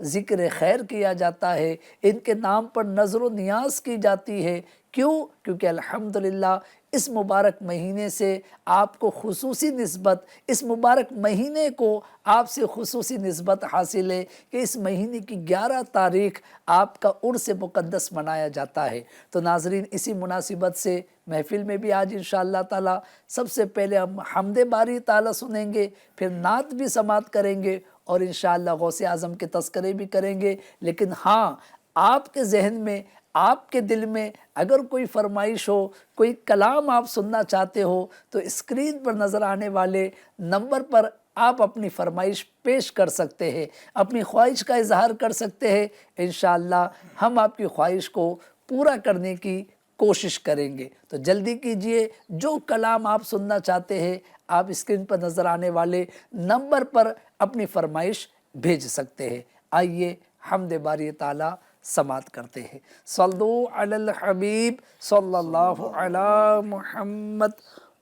ذکر خیر کیا جاتا ہے، ان کے نام پر نظر و نیاز کی جاتی ہے۔ کیوں؟ کیونکہ الحمدللہ اس مبارک مہینے سے آپ کو خصوصی نسبت، اس مبارک مہینے کو آپ سے خصوصی نسبت حاصل ہے کہ اس مہینے کی 11 تاریخ آپ کا عرس مقدس منایا جاتا ہے۔ تو ناظرین، اسی مناسبت سے محفل میں بھی آج انشاءاللہ تعالی سب سے پہلے ہم حمد باری تعالی سنیں گے، پھر نعت بھی سماعت کریں گے اور انشاءاللہ غوث اعظم کے تذکرے بھی کریں گے۔ لیکن ہاں، آپ کے ذہن میں، آپ کے دل میں اگر کوئی فرمائش ہو، کوئی کلام آپ سننا چاہتے ہو تو اسکرین پر نظر آنے والے نمبر پر آپ اپنی فرمائش پیش کر سکتے ہیں، اپنی خواہش کا اظہار کر سکتے ہیں۔ انشاءاللہ ہم آپ کی خواہش کو پورا کرنے کی کوشش کریں گے۔ تو جلدی کیجئے، جو کلام آپ سننا چاہتے ہیں آپ اسکرین پر نظر آنے والے نمبر پر اپنی فرمائش بھیج سکتے ہیں۔ آئیے حمد باری تعالی سماعت کرتے ہیں۔ صلو علی الحبیب صلی اللہ علی محمد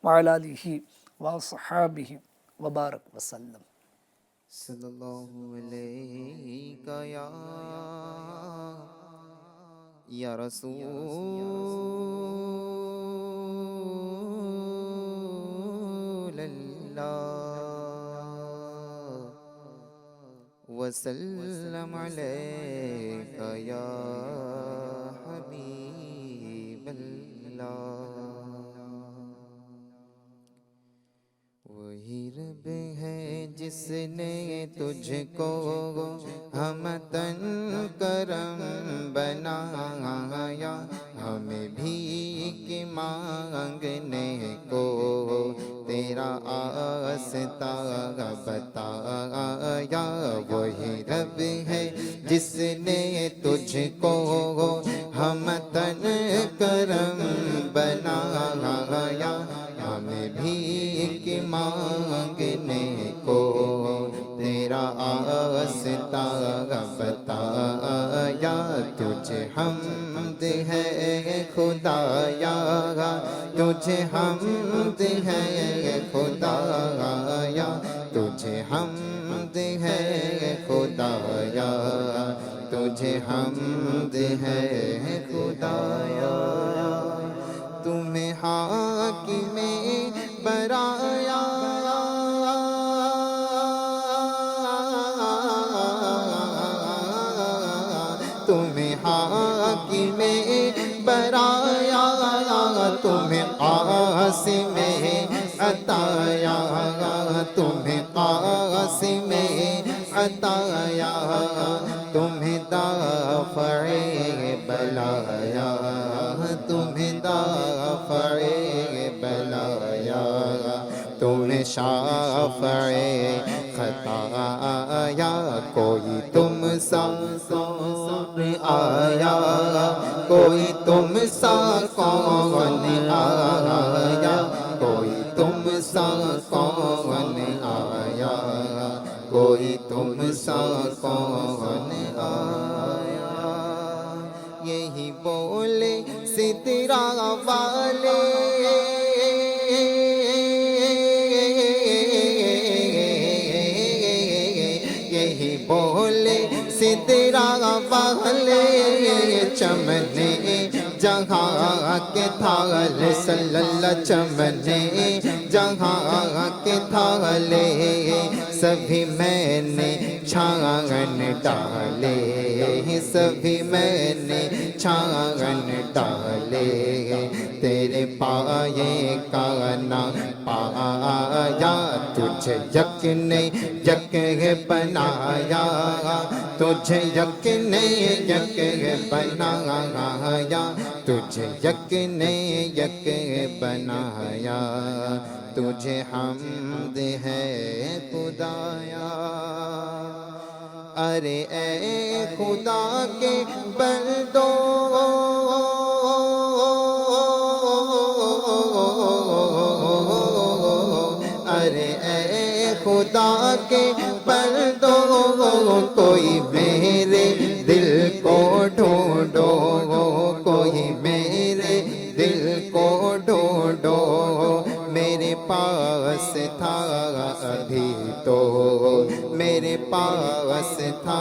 وعلی آلہ وصحابہ وبارک وسلم۔ صلی اللہ علیہ یا رسول اللہ وسلم علیک یا حبیب اللہ۔ وہی رب ہے جس نے تجھ کو ہمتن کرم بنایا، ہمیں بھیک مانگنے کو تیرا آستہ بتایا۔ وہی رب ہے جس نے تجھ کو ہمتن کرم بنایا، ہمیں بھیک مانگنے کو تیرا آستہ بتایا۔ تجھے حمد ہے خدایا، تجھے حمد ہے خدایا، تجھے حمد ہے خدایا، تجھے حمد ہے خدایا۔ تمہیں حاکم برایا، تمہیں حاکم برایا، تمہیں قاسم عطایا، تمہیں قاسم عطایا، تمہیں دافع بلایا، تمہیں دافع بلایا، تمہیں شافع خطایا۔ کوئی تم سا کون آیا، کوئی تم سا کون آیا، کوئی تم سا کون آیا، کوئی تم سا کون آیا۔ یہی بولے سترا والے، یہی بولے سترا والے، چمنے جہاں کے تھالے، صلی اللہ چمنے جہاں کے تھالے، سبھی میں نے چھان ڈالے، سبھی میں نے چھان ڈالے، تیرے پائے کا نہ پایا، تجھے یک نے یک بنایا، تجھے یک نے یک بنایا، تجھے یک نے یک بنایا، تجھے حمد ہے خدایا۔ ارے اے خدا کے بندو، ارے اے خدا کے بندو، کوئی میرے دل کو ڈھونڈو، کوئی میرے دل کو ڈھونڈو، میرے پاس تھا ابھی تو، میرے پاس تھا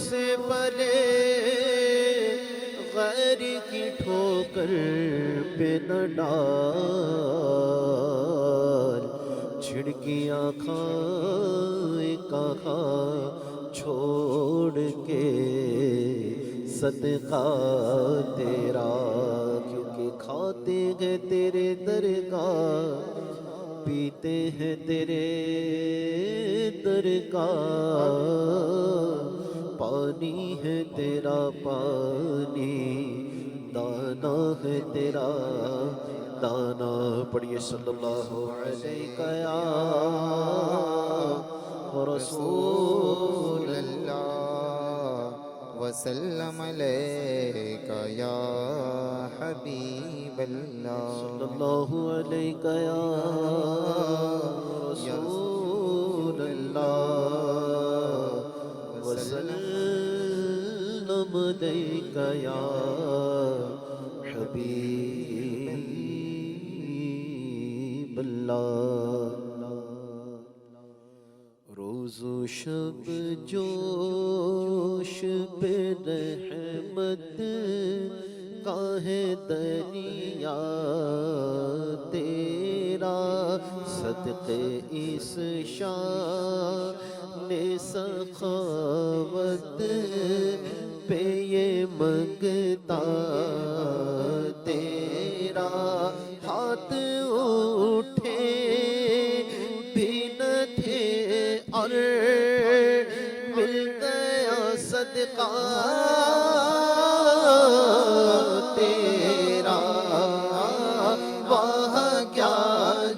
سے پلے غیر کی ٹھوکر پہ نہ ڈال، چھڑکیاں کھائے کہاں چھوڑ کے صدقہ تیرا، کیونکہ کھاتے ہیں تیرے درگاہ، پیتے ہیں تیرے درگاہ، پانی ہے تیرا پانی، دانا ہے تیرا دانا۔ پڑھیے صلی اللہ علیہ یا رسول اللہ وسلم علیک یا حبیب اللہ، صلی اللہ علیہ یا رسول اللہ وسلم علیہ یا حبیب اللہ۔ روز و شب جوش پہ رحمت کا ہے دریا تیرا، صدقے اس شان سخاوت پہ یہ منگتا تیرا، ہاتھ اٹھے بھی نہ تھے اور مل گیا صدقہ تیرا، وہاں کیا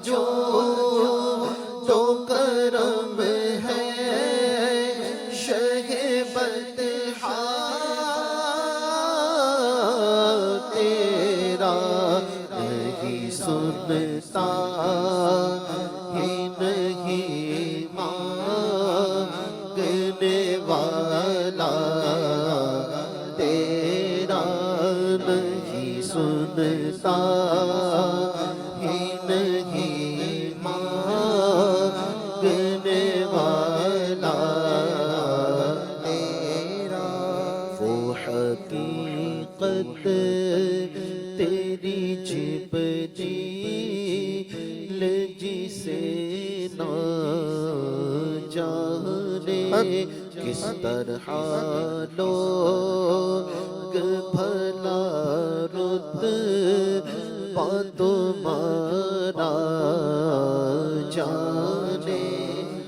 جو تو کرم ہے شہ بطحا تیرا، نہیں سنتا ہی نہیں مانگنے والا تیرا، نہیں سنتا ہی نہیں مانگنے والا تیرا، وہ حقیقت تیری جبریل جسے نہ جانے، کس طرح لوگ بھلا رتبہ تمہارا جانے،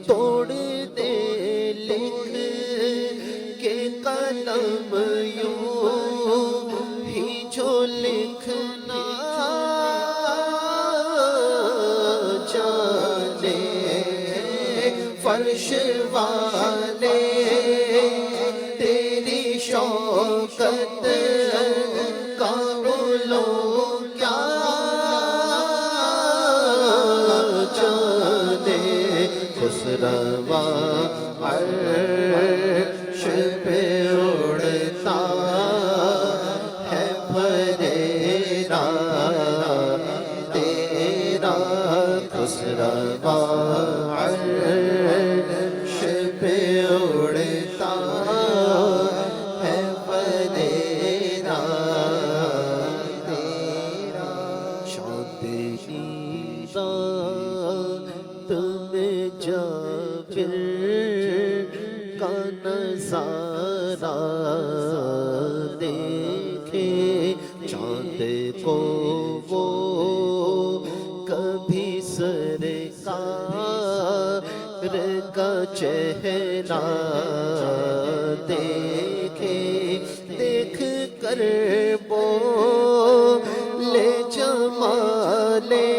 توڑ دے لکھ کے قلم یوں ہی جو لکھنا جانے، فرش والے تیری شوکت کا علوم کیا جانے، خسروا عرش پہ اڑتا ہے پھریرا تیرا، خسروا عرش پہ اڑتا ہے پھریرا تیرا، چاندنی رات میں جابر کا نظارہ دیکھے، چاند کو وہ کبھی سرکار کا چہرہ دیکھے، دیکھ کر بولے جمالے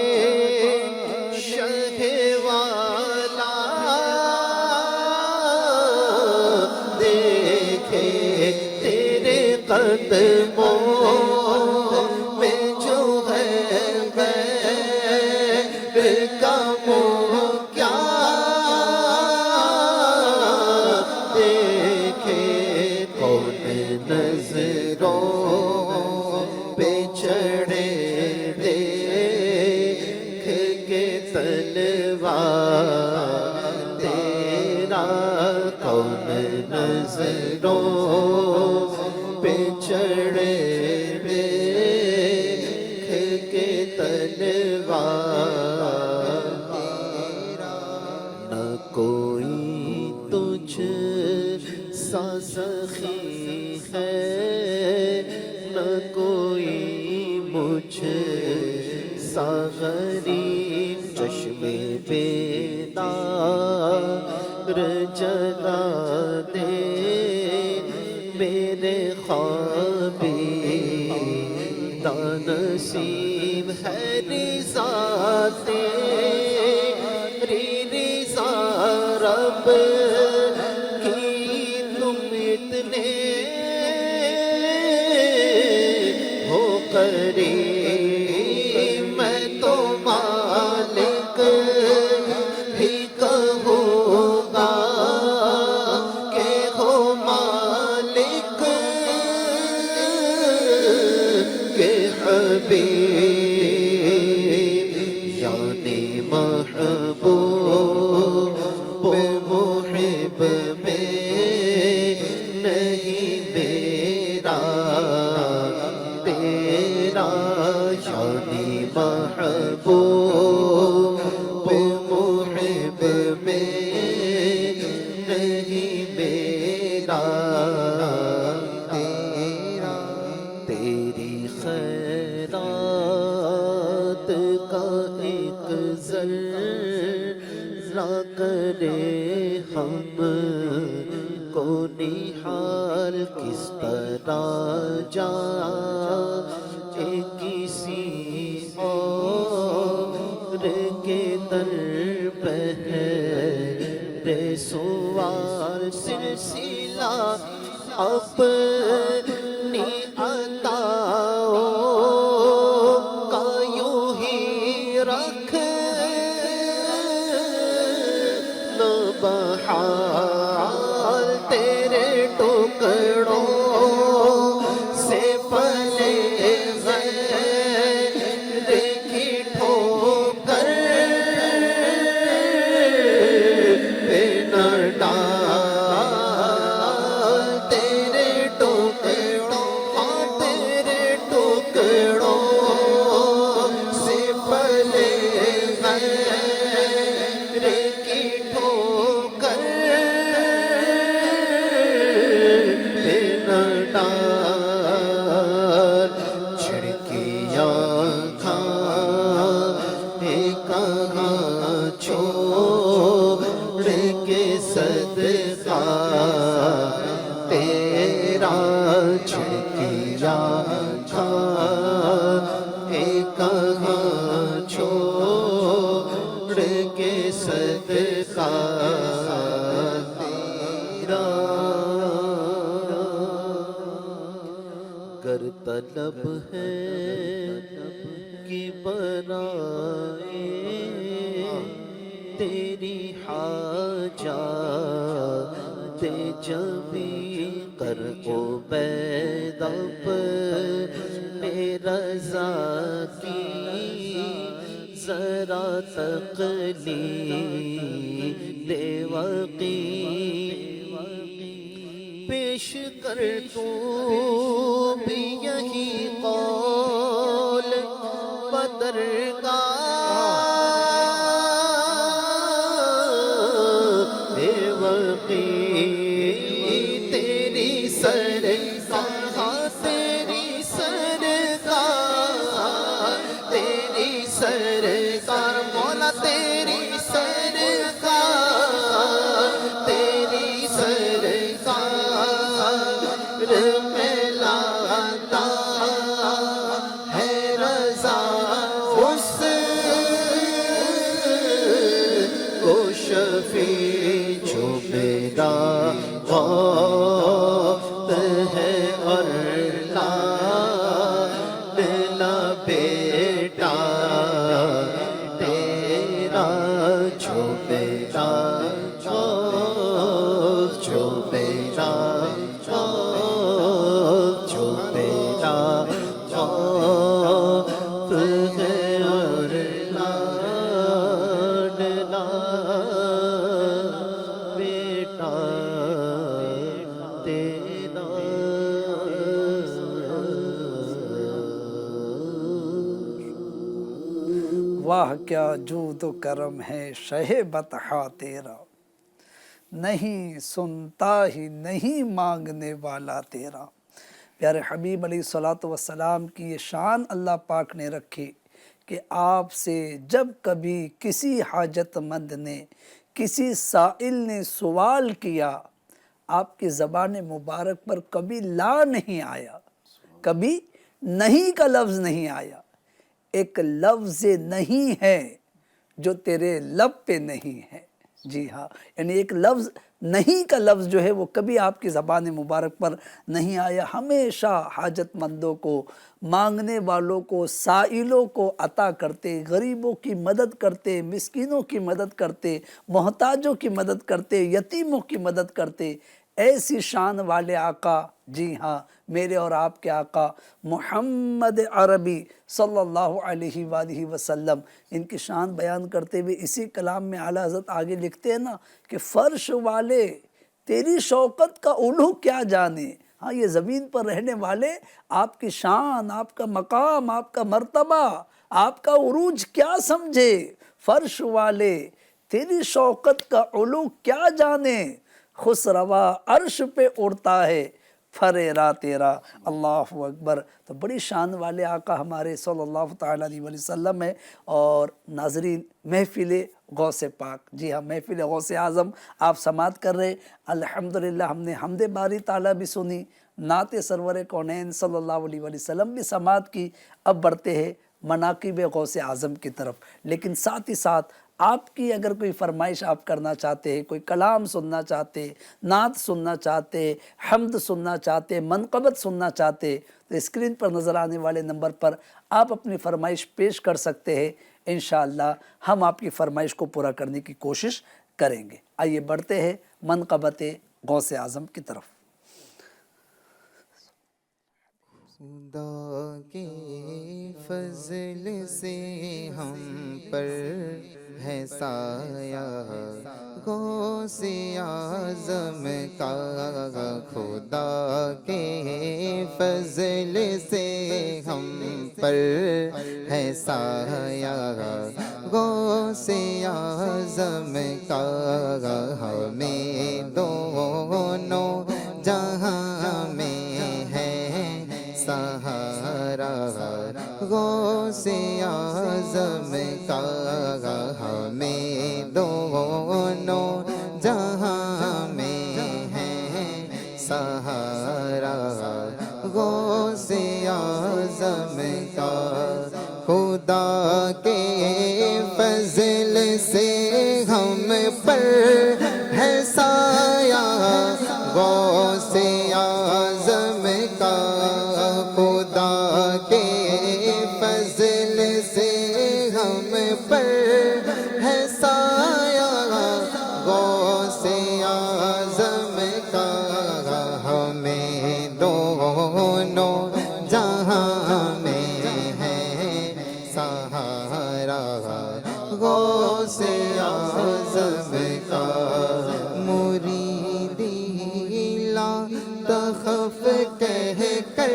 شہ والا دیکھے، تیرے قدموں میں جو ہے غیر کا منہ کیا دیکھے، کون نظروں پہ چڑھے دیکھ کے تلوار تیرا، کون نظروں پہ چڑھے دیکھ کے تلوار نہ کوئی تجھ سا سخی ہے نہ کوئی مجھ سا غریب چشم بیدار جلا دے میرے خوابی نصیب ہے رضا تیری رضا رب کی تم اتنے ہو قریب میں تو مالک بھی کہوں گا کہ ہو مالک کے حبیب یعنی محبوب محب میں نہیں میرا تیرا یعنی محبوب محب میں نہیں میرا تیرا تیری خیرات کا ایک ذرہ کرے ہم کو نحال کس طرح جائے کسی اور کے در بہر سوال سلسلہ اپنی عطاؤں کا یوں ہی رکھ نہ بحال تیرے ٹکڑوں سے پلے غیر کی ٹھوکر پہ نہ ڈال تیرے ٹکڑوں تیرے ٹکڑوں سے پلے غیر کی ٹھوکر پہ نہ ڈال چھڑکیاں کھانے کہاں چھوڑ کے صدقہ تیرا چھڑکیاں کھانے کہاں چھوڑ کے صدقہ تیرا گر طلب ہے کہ بنائے تیری حاجات جبھی کر عبید اپنے رضا کی ذرا تقلیل وقی پیش کر تو بھی یہی قول بدرگاہ اے وقی تیری سرگاہ تیری سرگاہ تیری سرگاہ مولا تیری سرگاہ تیری سرگاہ میں لاتا ہے رضا اس کو شفیع جو میرا غوث ہے اور لا بیٹا تیرا جو میرا غوث جو میرا غوث جو میرا غوث ہے اور لا بیٹا واہ کیا جود و کرم ہے شہ بطحا تیرا، نہیں سنتا ہی نہیں مانگنے والا تیرا۔ پیارے حبیب علیہ الصلوۃ والسلام کی یہ شان اللہ پاک نے رکھی کہ آپ سے جب کبھی کسی حاجت مند نے، کسی سائل نے سوال کیا، آپ کی زبان مبارک پر کبھی لا نہیں آیا، کبھی نہیں کا لفظ نہیں آیا۔ ایک لفظ نہیں ہے جو تیرے لب پہ نہیں ہے، جی ہاں، یعنی ایک لفظ نہیں کا لفظ جو ہے وہ کبھی آپ کی زبان مبارک پر نہیں آیا۔ ہمیشہ حاجت مندوں کو، مانگنے والوں کو، سائلوں کو عطا کرتے، غریبوں کی مدد کرتے، مسکینوں کی مدد کرتے، محتاجوں کی مدد کرتے، یتیموں کی مدد کرتے۔ ایسی شان والے آقا، جی ہاں، میرے اور آپ کے آقا محمد عربی صلی اللہ علیہ وآلہ وسلم، ان کی شان بیان کرتے ہوئے اسی کلام میں اعلیٰ حضرت آگے لکھتے ہیں نا کہ فرش والے تیری شوکت کا علو کیا جانے۔ ہاں، یہ زمین پر رہنے والے آپ کی شان، آپ کا مقام، آپ کا مرتبہ، آپ کا عروج کیا سمجھے۔ فرش والے تیری شوکت کا علو کیا جانے، خسروا عرش پہ اڑتا ہے فریرا تیرا۔ اللہ اکبر۔ تو بڑی شان والے آقا ہمارے صلی اللہ تعالیٰ علیہ وسلم ہے۔ اور ناظرین، محفل غوث پاک، جی ہاں، محفل غوث اعظم آپ سماعت کر رہے۔ الحمدللہ ہم نے حمد باری تعالیٰ بھی سنی، نعت سرور کونین صلی اللہ علیہ وسلم بھی سماعت کی۔ اب بڑھتے ہیں مناقب غوث اعظم کی طرف، لیکن ساتھ ہی ساتھ آپ کی اگر کوئی فرمائش آپ کرنا چاہتے ہیں، کوئی کلام سننا چاہتے، نعت سننا چاہتے، حمد سننا چاہتے، منقبت سننا چاہتے، تو اسکرین پر نظر آنے والے نمبر پر آپ اپنی فرمائش پیش کر سکتے ہیں۔ انشاءاللہ ہم آپ کی فرمائش کو پورا کرنے کی کوشش کریں گے۔ آئیے بڑھتے ہیں منقبت غوث اعظم کی طرف۔ خدا کے فضل سے ہم پر ہے سایہ غوث اعظم کا، خدا کے فضل سے ہم پر ہے سایہ غوث اعظم کا، ہمیں دونوں جہاں میں سہارا غوث اعظم کا، ہمیں دونوں جہاں میں ہے سہارا غوث اعظم کا، خدا کے فضل سے ہم پر ہے سایہ غوث اعظم کا، خدا کے فضل سے ہم پر ہے سایہ غوث اعظم کا، ہمیں دونوں جہاں میں ہے سہارا غوث اعظم کا، مریدی لا تخف کہہ کر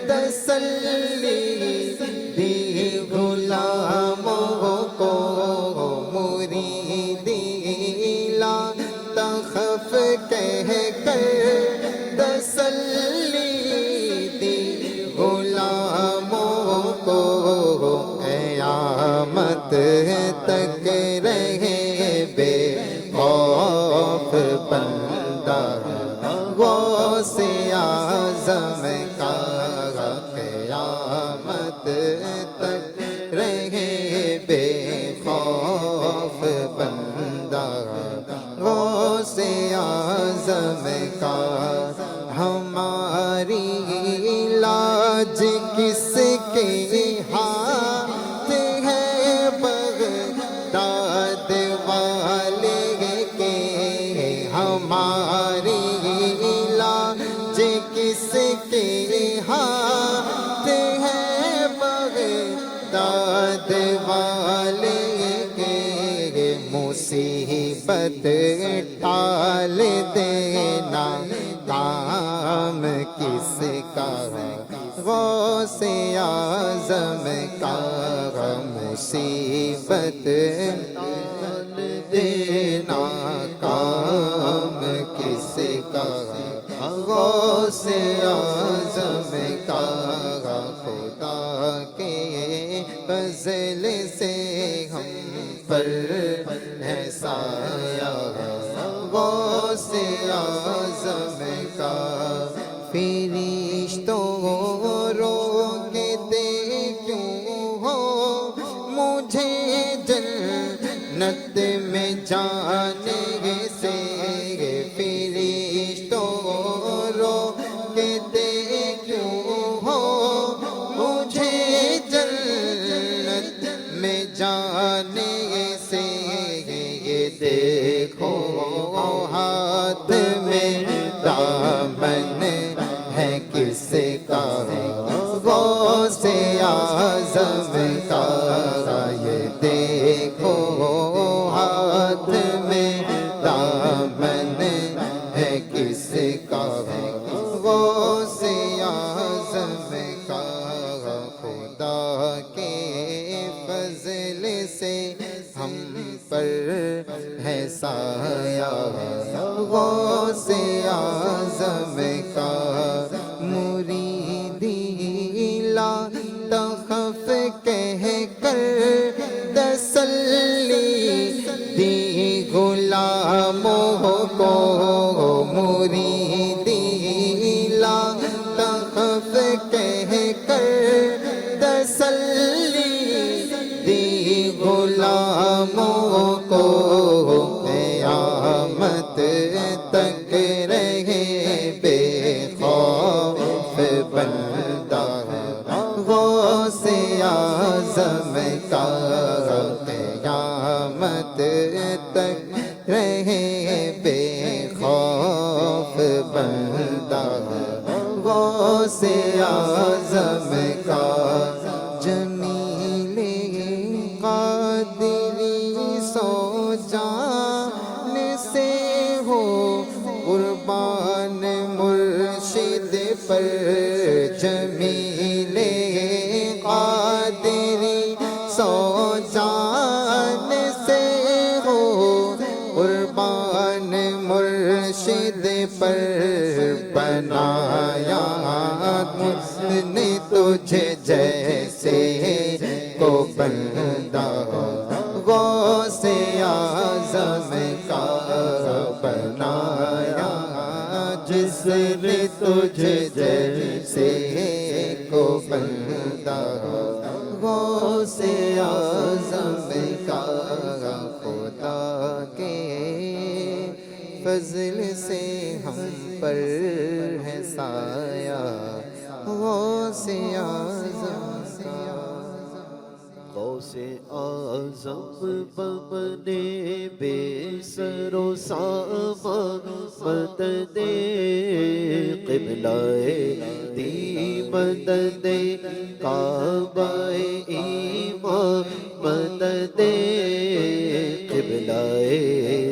تسلی دی غلاموں کو، مریدی لا تخف کہہ کر تسلی دی غلاموں کو، قیامت تک رہے بے خوف بندہ غوث اعظم کا، قیامت تک رہے بے خوف بندہ غوث اعظم کا، ہماری لاج کس کے ہاتھ ہے بغداد والے کے، ہماری لاج کس کے ہاتھ ہے بغداد والے کے، مصیبت ٹال دینا کام کس کا، غوث اعظم کا مصیبت دینا کام کس کا غوث اعظم کا خدا کے فضل سے ہم پر ہے سایہ غوث اعظم کا فرشتوں روکتے کیوں ہو مجھے جنت میں جانے سے فرشتوں روکتے کیوں ہو مجھے جنت میں جانے سے یہ دیکھو ہاتھ میں دامن ہے کس کا غوث اعظم کا یہ دیکھو ہاتھ میں دامن ہے کس کا غوث اعظم کا خدا کے فضل سے ہم پر ہے سایہ غوث اعظم کا مریدی لا تخف کہہ کر تسلی دی غلاموں کو مریدی لا تخف کہہ کر تسلی دی غلاموں کو قیامت تک رہے بے خوف بندہ غوث اعظم کا قیامت تک رہے بے خوف بندہ غوث اعظم کا جمیل قادری سو جان سے ہو قربان مرشد پر جمیل قادری سو جان سے ہو قربان مرشد پر بنایا نے تجھے جیسے کو بندہ غوث اعظم کا بنایا جس نے تجھے جیسے کو بندہ غوث اعظم کا خدا کے فضل سے ہم پر ہے سایہ غوث اعظم کا غوث اعظم بمنے بے سر و سامان مدد قبلہ دی مدد کعبہ ایمان مدد قبلہ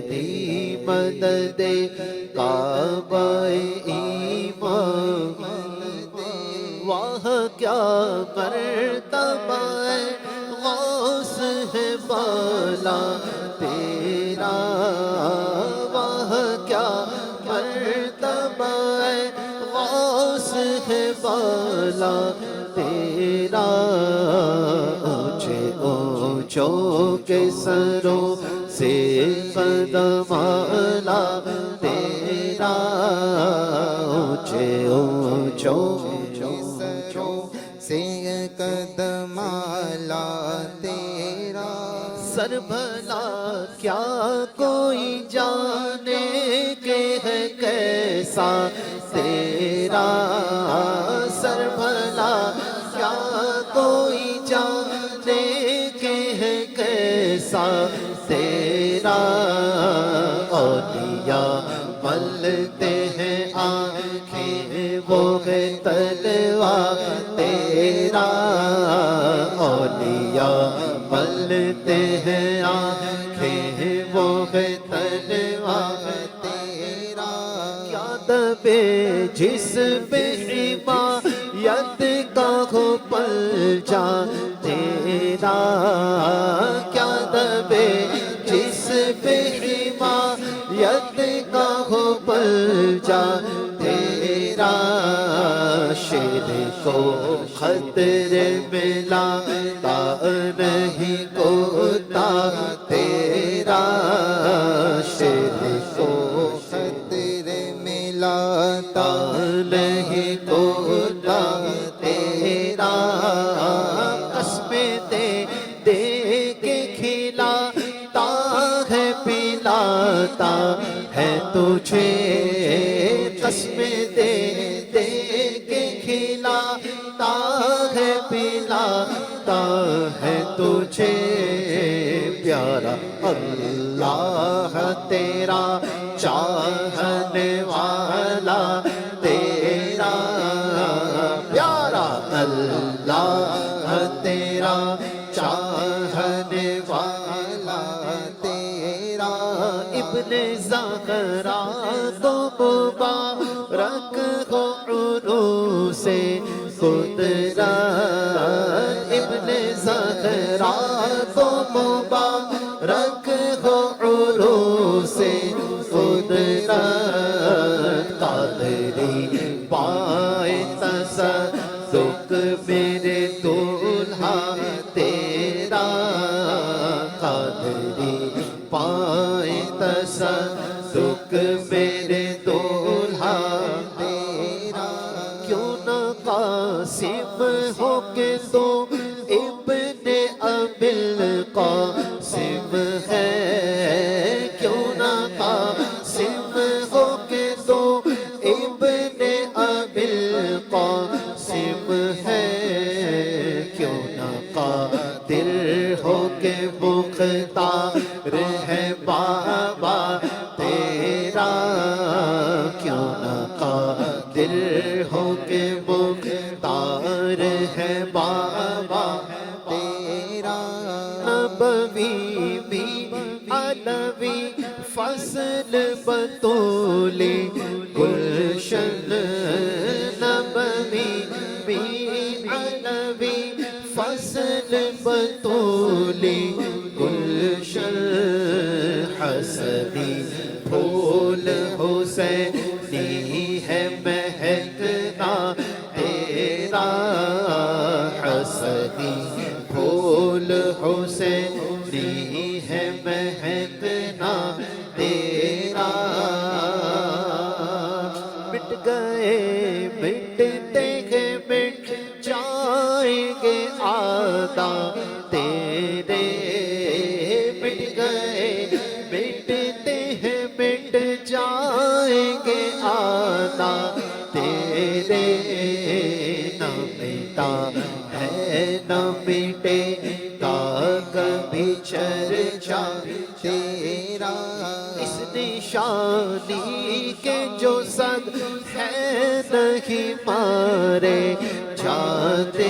دی مدد کعبہ ایمان وہاں کیا مرتبہ غوث ہے بالا تیرا وہاں کیا مرتبہ غوث ہے بالا تیرا اونچے اونچوں کے سروں سے قدم اعلیٰ تیرا اونچے اونچوں سے قدم اعلیٰ تیرا سر بھلا کیا کوئی جانے کے ہے کیسا تیرا سر بھلا کیا کوئی جانے کے ہے کیسا تیرا اولیاء ملتے ہیں آنکھیں وہ ہے تلوار تیرا اولیاء ملتے ہیں آنکھیں وہ ہے تلوار تیرا کیا دبے جس پہ حمایت ید کا ہو پلچا تیرا کیا دبے جس پہ حمایت کا ہو پلچا تیرا شیر کو خطرے میں لاتا نہیں کوتا تیرا شیر کو خطرے میں لاتا نہیں کوتا تیرا قسمیں دے دے کے کھلاتا ہے پلاتا ہے تجھے قسمیں دے دے کے کھلاتا ہے پلاتا ہے تجھے پیارا اللہ تیرا چاہنے والا تیرا پیارا اللہ تیرا چاہنے والا تیرا ابن زہرا تو مبارک ہو عروس قدرت ابن زہرا تو مبارک ہو عروس قدرت قادری پائے تصدق میرے دولہا تیرا قادری پائے تصدق میرے دولہا تیرا کیوں نہ قاسم ہو کے تو ابن ابی القاسم ہے کیوں نہ قاسم ہو کے تو ابن ابی القاسم ہے کیوں نہ قادر ہو کے مختار ہے بابا تیرا کیوں نہ قادر ہو کے مختار ہے بابا تیرا نبوی بھی علوی فصل بطولی گلشن نبوی بھی علوی فصل بطولی گلشن حسنی پھول حسینی ہے مہکنا تیرا حسنی پھول حسینی ہے مہکنا تیرا مٹ گئے مٹتے ہیں مٹ جائیں گے آدھا تیرے مٹ گئے مٹتے ہیں مٹ جائیں گے آدھا تیرے نہ مٹا ہے نہ مٹے گا کبھی چرچا تیرا اس نشانی کے جو صد ہے نہیں مارے جاتے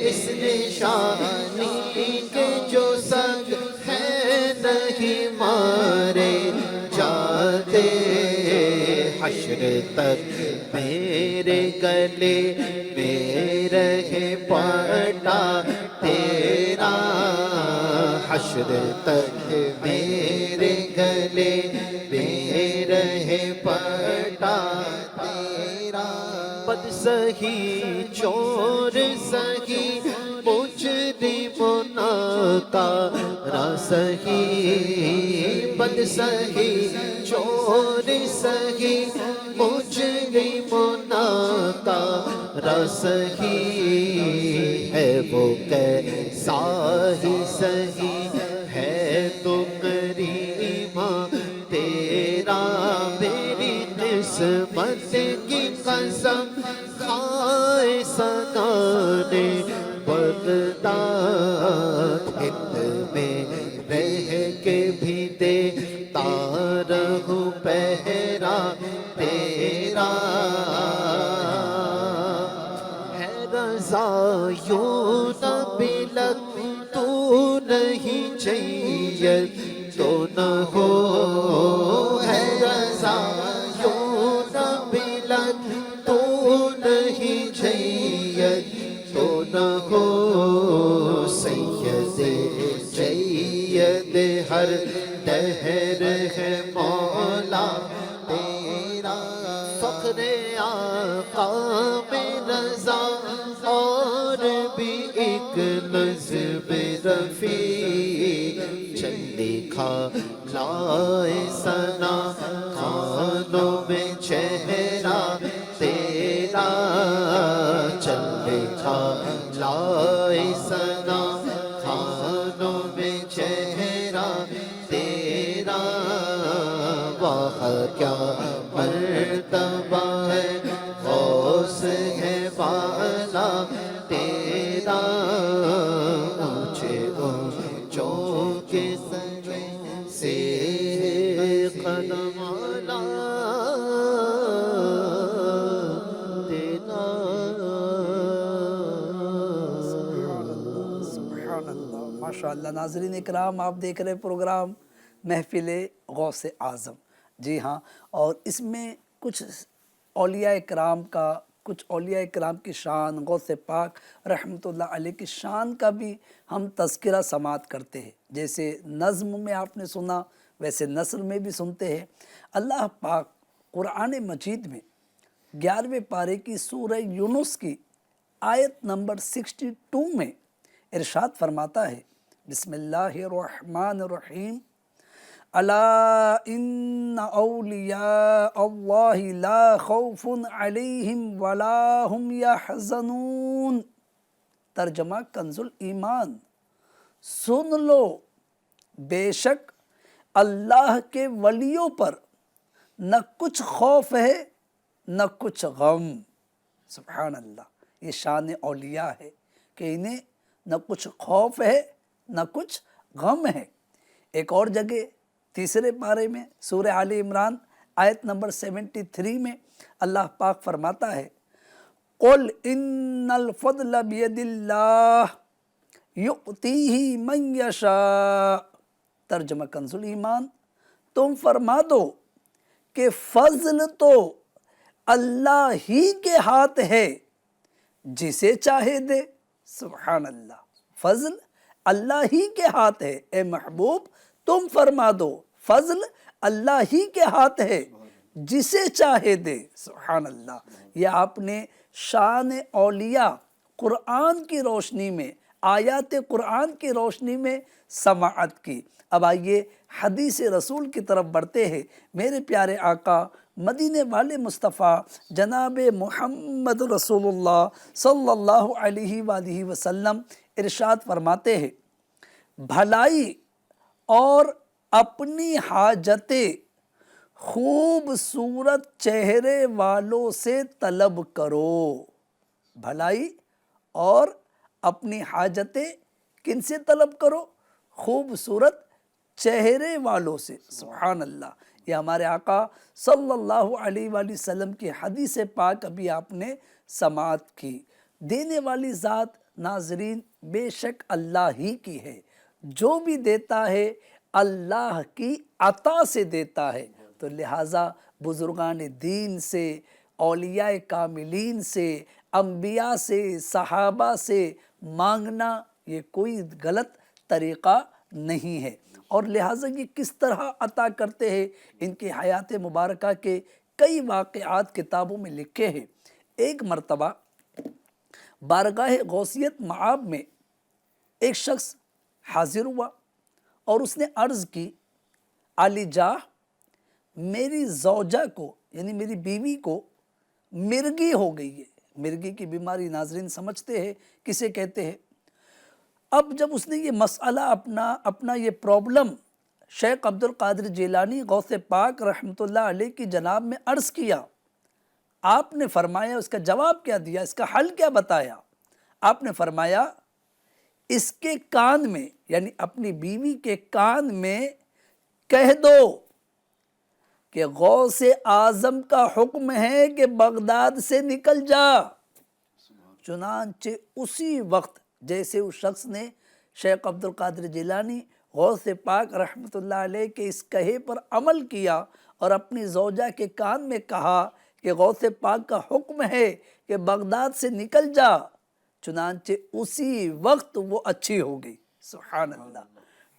اس نشانی کے جو صد ہے نہیں مارے جاتے حشر تک میرے گلے میں رہے پڑا تیرا حشر تک میرے گلے میں رہے پڑا تیرا بد سہی چور سہی مجرم ناکارہ سہی بد سہی چور سہی مجرم ناکارہ سہی ہے وہ کیسا ہی سہی ہے تو کریم تیرا میری قسمت کی قسم کھائے سنانے بغداد ہند میں رہ کے بھی دیتا رہوں پہرا تیرا ہے رضا یوں نہ بلک تو نہیں چاہیے تو نہ ہو ہے رضا یوں نہ بلک تو نہیں چاہیے ہے مولا تیرا فخر آقا میں رضا اور بھی ایک نظم رفیع چل لکھا لائے ثنا خانوں میں چہرہ تیرا چل لکھا لائے ثنا خانوں میں چہرہ تیرا واہ کیا مرتبہ ہے غوث ہے بالا تیرا اونچے اونچوں کے سجے سے قدم آلا تیرا سبحان اللہ، ماشاء اللہ۔ ناظرین اکرام، آپ دیکھ رہے پروگرام محفل غوث اعظم، جی ہاں، اور اس میں کچھ اولیاء کرام کی شان، غوث پاک رحمۃ اللہ علیہ کی شان کا بھی ہم تذکرہ سماعت کرتے ہیں۔ جیسے نظم میں آپ نے سنا، ویسے نثر میں بھی سنتے ہیں۔ اللہ پاک قرآن مجید میں 11ویں پارے کی سورہ یونس کی آیت نمبر 62 میں ارشاد فرماتا ہے، بسم اللہ الرحمن الرحیم، الا ان اولیاء اللہ لا خوف علیہم ولا هم یحزنون۔ ترجمہ کنز الایمان، سن لو بے شک اللہ کے ولیوں پر نہ کچھ خوف ہے نہ کچھ غم۔ سبحان اللہ، یہ شان اولیاء ہے کہ انہیں نہ کچھ خوف ہے نہ کچھ غم ہے۔ ایک اور جگہ تیسرے پارے میں سورہ آل عمران آیت نمبر 73 میں اللہ پاک فرماتا ہے، قل ان الفضل بید اللہ یؤتیہ من یشاء۔ ترجمہ کنز الایمان، تم فرما دو کہ فضل تو اللہ ہی کے ہاتھ ہے، جسے چاہے دے۔ سبحان اللہ، فضل اللہ ہی کے ہاتھ ہے۔ اے محبوب تم فرما دو فضل اللہ ہی کے ہاتھ ہے، جسے چاہے دے۔ سبحان اللہ، یہ آپ نے شان اولیاء قرآن کی روشنی میں، آیات قرآن کی روشنی میں سماعت کی۔ اب آئیے حدیث رسول کی طرف بڑھتے ہیں۔ میرے پیارے آقا مدینے والے مصطفیٰ جناب محمد رسول اللہ صلی اللہ علیہ وآلہ وسلم ارشاد فرماتے ہیں، بھلائی اور اپنی حاجتیں خوبصورت چہرے والوں سے طلب کرو۔ بھلائی اور اپنی حاجتیں کن سے طلب کرو؟ خوبصورت چہرے والوں سے۔ سبحان اللہ، یہ ہمارے آقا صلی اللہ علیہ وآلہ وسلم کی حدیث پاک ابھی آپ نے سماعت کی۔ دینے والی ذات ناظرین بے شک اللہ ہی کی ہے، جو بھی دیتا ہے اللہ کی عطا سے دیتا ہے۔ تو لہٰذا بزرگان دین سے، اولیاء کاملین سے، انبیاء سے، صحابہ سے مانگنا یہ کوئی غلط طریقہ نہیں ہے۔ اور لہٰذا یہ کس طرح عطا کرتے ہیں، ان کی حیات مبارکہ کے کئی واقعات کتابوں میں لکھے ہیں۔ ایک مرتبہ بارگاہ غوثیت معاب میں ایک شخص حاضر ہوا اور اس نے عرض کی، عالی جاہ میری زوجہ کو یعنی میری بیوی کو مرگی ہو گئی ہے۔ مرگی کی بیماری ناظرین سمجھتے ہیں کسے کہتے ہیں۔ اب جب اس نے یہ مسئلہ اپنا یہ پرابلم شیخ عبد القادر جیلانی غوث پاک رحمۃ اللہ علیہ کی جناب میں عرض کیا، آپ نے فرمایا، اس کا جواب کیا دیا، اس کا حل کیا بتایا؟ آپ نے فرمایا اس کے کان میں یعنی اپنی بیوی کے کان میں کہہ دو کہ غوث اعظم کا حکم ہے کہ بغداد سے نکل جا۔ چنانچہ اسی وقت جیسے اس شخص نے شیخ عبد القادر جیلانی غوث پاک رحمۃ اللہ علیہ کے اس کہے پر عمل کیا اور اپنی زوجہ کے کان میں کہا کہ غوث پاک کا حکم ہے کہ بغداد سے نکل جا، چنانچہ اسی وقت وہ اچھی ہو گئی۔ سبحان اللہ۔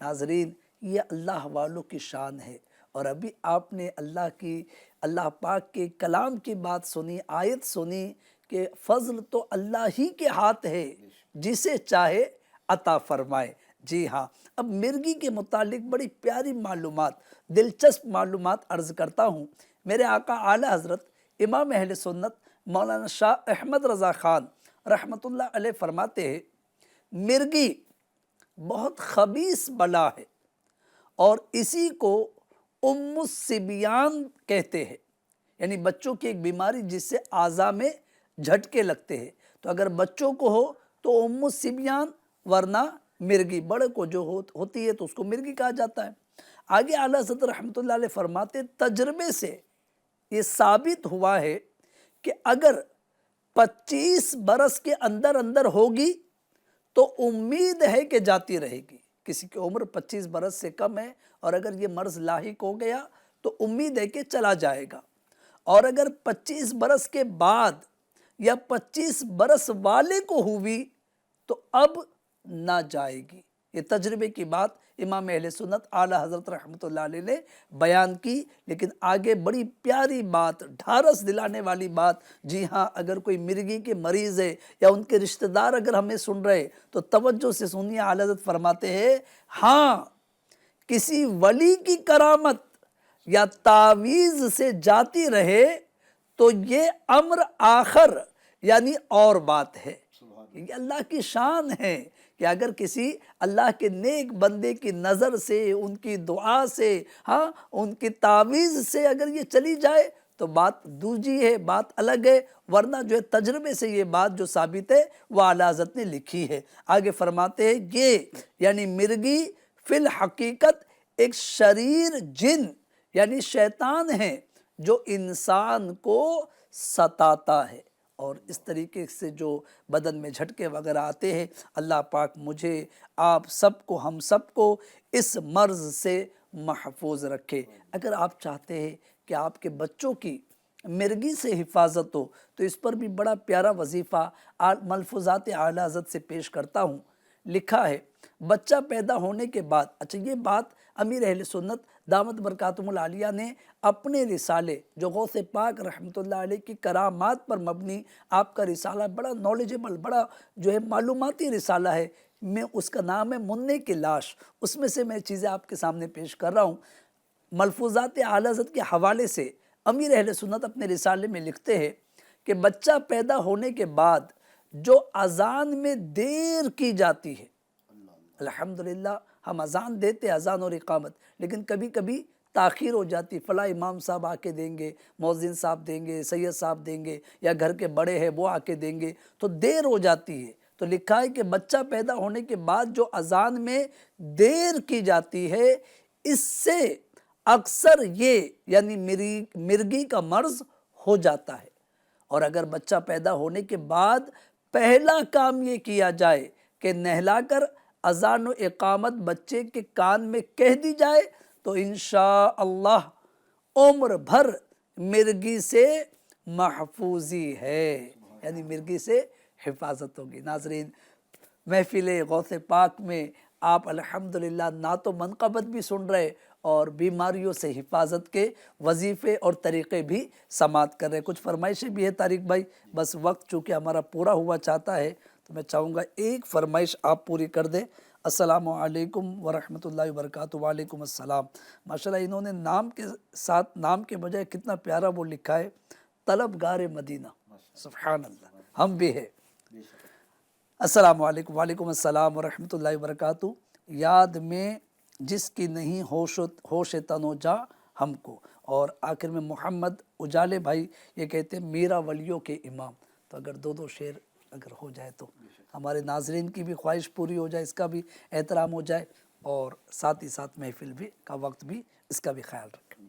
ناظرین، یہ اللہ والوں کی شان ہے۔ اور ابھی آپ نے اللہ پاک کے کلام کی بات سنی، آیت سنی کہ فضل تو اللہ ہی کے ہاتھ ہے، جسے چاہے عطا فرمائے۔ جی ہاں، اب مرغی کے متعلق بڑی پیاری معلومات، دلچسپ معلومات عرض کرتا ہوں۔ میرے آقا اعلیٰ حضرت امام اہل سنت مولانا شاہ احمد رضا خان رحمۃ اللہ علیہ فرماتے ہیں، مرغی بہت خبیث بلا ہے اور اسی کو ام الصبیان کہتے ہیں، یعنی بچوں کی ایک بیماری جس سے اعضاء میں جھٹکے لگتے ہیں۔ تو اگر بچوں کو ہو تو ام الصبیان، ورنہ مرغی، بڑے کو جو ہوتی ہے تو اس کو مرغی کہا جاتا ہے۔ آگے اعلیٰ حضرت رحمۃ اللہ علیہ فرماتے تجربے سے یہ ثابت ہوا ہے کہ اگر 25 برس کے اندر اندر ہوگی تو امید ہے کہ جاتی رہے گی۔ کسی کی عمر 25 برس سے کم ہے اور اگر یہ مرض لاحق ہو گیا تو امید ہے کہ چلا جائے گا، اور اگر 25 برس کے بعد یا 25 برس والے کو ہوئی تو اب نہ جائے گی۔ یہ تجربے کی بات امام اہل سنت اعلیٰ حضرت رحمۃ اللہ علیہ نے بیان کی، لیکن آگے بڑی پیاری بات، ڈھارس دلانے والی بات۔ جی ہاں، اگر کوئی مرغی کے مریض ہے یا ان کے رشتہ دار اگر ہمیں سن رہے تو توجہ سے سنیے۔ اعلیٰ حضرت فرماتے ہیں، ہاں کسی ولی کی کرامت یا تعویذ سے جاتی رہے تو یہ امر آخر، یعنی اور بات ہے۔ یہ اللہ کی شان ہے کہ اگر کسی اللہ کے نیک بندے کی نظر سے، ان کی دعا سے، ہاں ان کی تعویذ سے اگر یہ چلی جائے تو بات دوجی ہے، بات الگ ہے، ورنہ جو ہے تجربے سے یہ بات جو ثابت ہے وہ اعلیٰ حضرت نے لکھی ہے۔ آگے فرماتے ہیں، یہ یعنی مرغی فی الحقیقت ایک شریر جن یعنی شیطان ہے جو انسان کو ستاتا ہے، اور اس طریقے سے جو بدن میں جھٹکے وغیرہ آتے ہیں، اللہ پاک مجھے، آپ سب کو، ہم سب کو اس مرض سے محفوظ رکھے۔ اگر آپ چاہتے ہیں کہ آپ کے بچوں کی مرغی سے حفاظت ہو تو اس پر بھی بڑا پیارا وظیفہ ملفوظات اعلیٰ حضرت سے پیش کرتا ہوں۔ لکھا ہے، بچہ پیدا ہونے کے بعد، اچھا یہ بات امیر اہل سنت دامت برکاتہم العالیہ نے اپنے رسالے جو غوث پاک رحمۃ اللہ علیہ کی کرامات پر مبنی آپ کا رسالہ، بڑا نالجبل، بڑا جو ہے معلوماتی رسالہ ہے، میں اس کا نام ہے منع کی لاش، اس میں سے میں چیزیں آپ کے سامنے پیش کر رہا ہوں۔ ملفوظات اعلیٰ حضرت کے حوالے سے امیر اہل سنت اپنے رسالے میں لکھتے ہیں کہ بچہ پیدا ہونے کے بعد جو اذان میں دیر کی جاتی ہے، الحمدللہ ہم اذان دیتے، اذان اور اقامت، لیکن کبھی کبھی تاخیر ہو جاتی، فلاں امام صاحب آ کے دیں گے، مؤذن صاحب دیں گے، سید صاحب دیں گے، یا گھر کے بڑے ہیں وہ آ کے دیں گے، تو دیر ہو جاتی ہے۔ تو لکھا ہے کہ بچہ پیدا ہونے کے بعد جو اذان میں دیر کی جاتی ہے، اس سے اکثر یہ یعنی مرغی کا مرض ہو جاتا ہے۔ اور اگر بچہ پیدا ہونے کے بعد پہلا کام یہ کیا جائے کہ نہلا کر اذان و اقامت بچے کے کان میں کہہ دی جائے تو انشاءاللہ عمر بھر مرغی سے محفوظی ہے، یعنی مرغی سے حفاظت ہوگی۔ ناظرین، محفل غوث پاک میں آپ الحمدللہ نعت و منقبت بھی سن رہے اور بیماریوں سے حفاظت کے وظیفے اور طریقے بھی سماعت کر رہے۔ کچھ فرمائشیں بھی ہے طارق بھائی، بس وقت چونکہ ہمارا پورا ہوا چاہتا ہے تو میں چاہوں گا ایک فرمائش آپ پوری کر دیں۔ السلام علیکم ورحمۃ اللہ وبرکاتہ۔ وعلیکم السلام۔ ماشاءاللہ انہوں نے نام کے ساتھ، نام کے بجائے کتنا پیارا وہ لکھا ہے، طلبگار مدینہ، سبحان اللہ، ہم بھی ہے۔ السلام علیکم، وعلیکم السلام ورحمۃ اللہ وبرکاتہ۔ یاد میں جس کی نہیں ہوش تن و جا ہم کو، اور آخر میں محمد اجالے بھائی یہ کہتے ہیں میرا ولیوں کے امام۔ تو اگر دو شعر اگر ہو جائے تو ہمارے ناظرین کی بھی خواہش پوری ہو جائے، اس کا بھی احترام ہو جائے، اور ساتھ ہی ساتھ محفل بھی کا وقت بھی اس کا بھی خیال رکھیں۔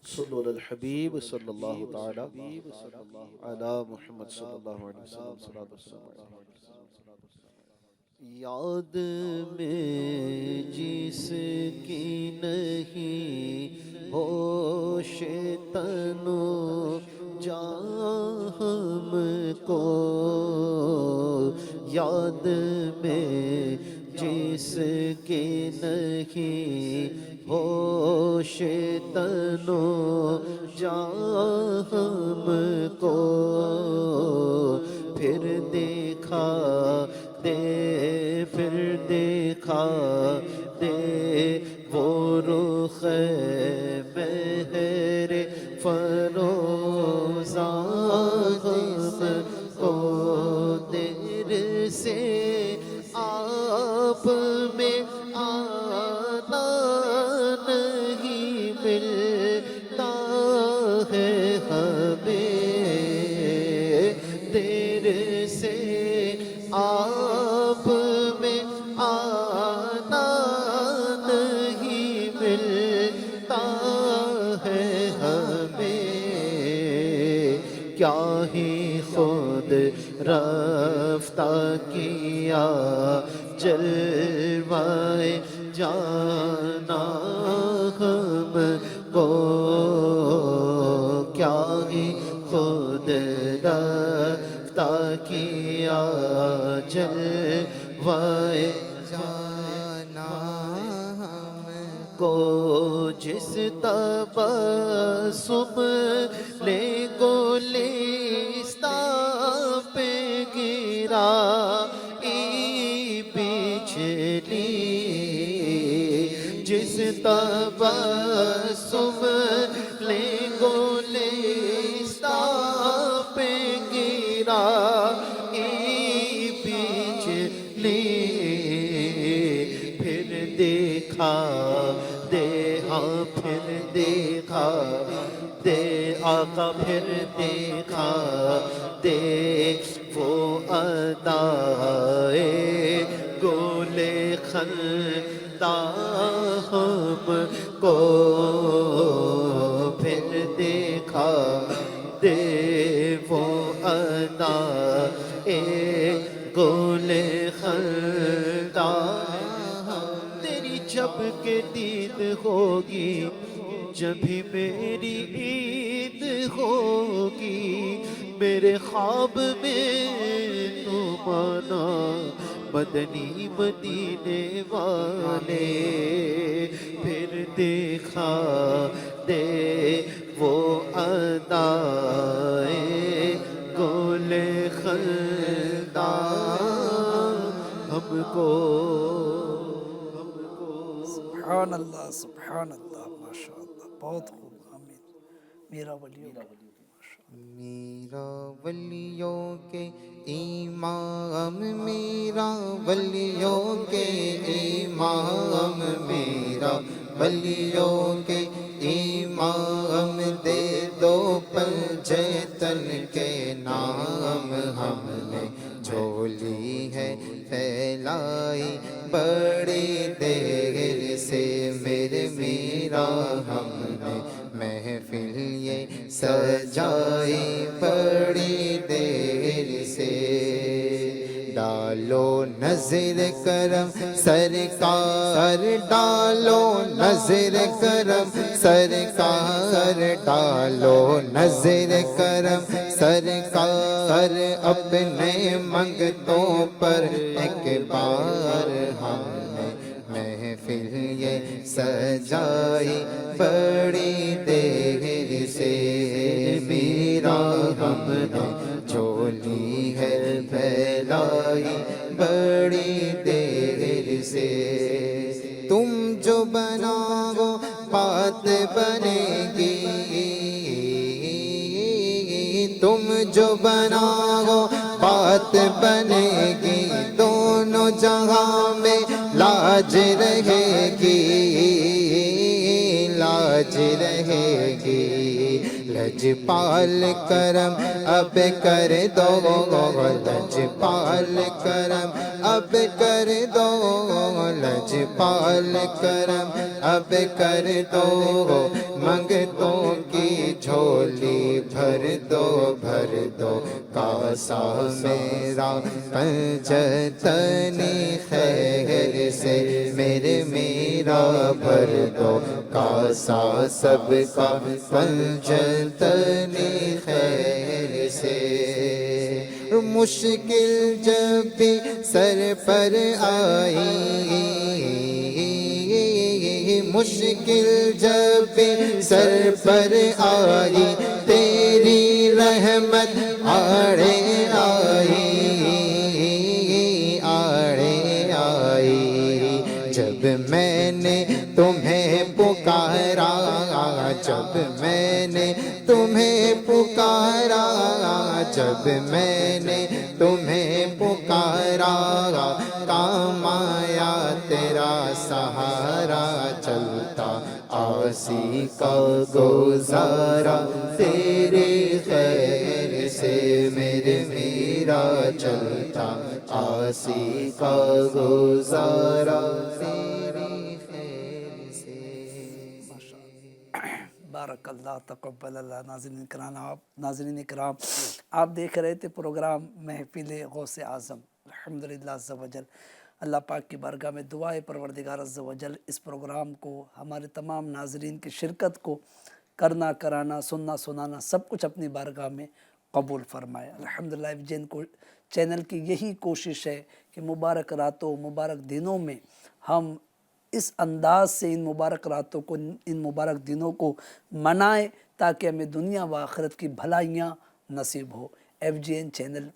صلو علی الحبیب صلی اللہ تعالی علی محمد صلی اللہ علیہ وسلم۔ یاد میں جس کی نہیں ہوش تن و جاں ہم کو، یاد میں جس کی نہیں ہوش تنو جان ہم کو پھر دکھا دے، پھر دکھا دے وہ رخ مہر فروزاں ہم کو دیر سے آپ میں آنا نہیں ملتا ہے ہمیں، دیر سے آپ میں آنا نہیں ملتا ہے ہمیں، کیا ہی خود رفتہ کیا جلوائے جانا ہم کو، کیا ہی خود رفتہ کیا جلوائے جانا ہم کو، جس تبسم لے گلستان پہ گرا بچھلی، جس تبسم لے گلستان پہ گرا بچھلی، پھر دیکھا دے، ہاں پھر دیکھا دے آقا، پھر دیکھا دے وہ ادائے گل خندہ ہم کو، پھر دیکھا دے وہ ادائے گل خندہ، تیری جب کہ دید ہوگی جبھی میری عید ہوگی، میرے خواب میں تم آنا مدنی مدینے والے، پھر دیکھا دے وہ ادائے گل خندہ ہم کو، سبحان اللہ، سبحان اللہ، ماشاء اللہ، بہت خوب، آمین۔ میرا ولیوں کا میرا ولیوں کے امام، میرا ولیوں کے امام، میرا ولیوں کے امام، دے دو پنجے تن کے نام، ہم نے جھولی ہے پھیلائی بڑی دیر سے میرے میرا، ہم نے محفل یہ سجائی بڑی دیر سے، ڈالو نظر کرم سرکار، ڈالو نظر کرم سرکار، ڈالو نظر کرم سرکار، اپنے منگتوں پر ایک بار ہم نے محفل یہ سجائی بڑی دیر سے، میرا ہم نے جھولی ہے پھیلائی بڑی دیر سے، تم جو بناؤ بات بنے گی، تم جو بناؤ بات بنے گی، دونوں جہاں میں لاج رہے گی، لاج رہے گی، لجپال کرم اب کر دو، لجپال کرم اب کر دو، لجپال کرم اب کر دو، منگتوں کی جھولی بھر دو، بھر دو، کاسا میرا پنجتنی خیر سے میرے میرا بھر دو، کاسا سب کا پنجتنی خیر سے، مشکل جب بھی سر پر آئی، مشکل جب سر پر آئی تیری رحمت آڑے آئی جب میں نے تمہیں پکارا جب میں نے تمہیں پکارا جب میں نے تمہیں پکارا کام آیا تیرا سہارا چلتا عاصی کا گزارا تیرے خیر سے میرے میرا چلتا عاصی کا گزارا تیری خیر سے بارک اللہ تقبل اللہ۔ ناظرین کرام آپ دیکھ رہے تھے پروگرام محفل غوث اعظم الحمدللہ عز و جل۔ اللہ پاک کی بارگاہ میں دعائے پروردگار عز و جل اس پروگرام کو ہمارے تمام ناظرین کی شرکت کو کرنا کرانا سننا سنانا سب کچھ اپنی بارگاہ میں قبول فرمائے۔ الحمدللہ FGN کو چینل کی یہی کوشش ہے کہ مبارک راتوں مبارک دنوں میں ہم اس انداز سے ان مبارک راتوں کو ان مبارک دنوں کو منائیں تاکہ ہمیں دنیا و آخرت کی بھلائیاں نصیب ہو۔ FGN چینل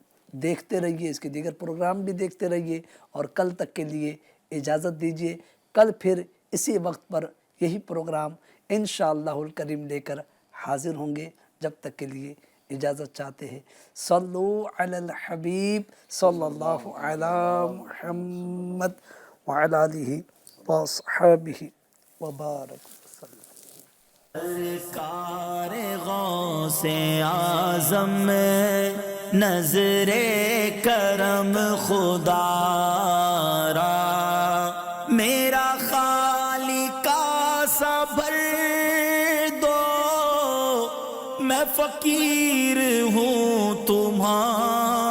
دیکھتے رہیے، اس کے دیگر پروگرام بھی دیکھتے رہیے اور کل تک کے لیے اجازت دیجیے۔ کل پھر اسی وقت پر یہی پروگرام انشاءاللہ الکریم لے کر حاضر ہوں گے۔ جب تک کے لیے اجازت چاہتے ہیں۔ صلو علی الحبیب صلی اللہ علی محمد وعلی آلہ وصحبہ وبارک وسلم۔ سرکار غوث اعظم نظر کرم خدا را میرا خالقہ صبر دو میں فقیر ہوں تمہارا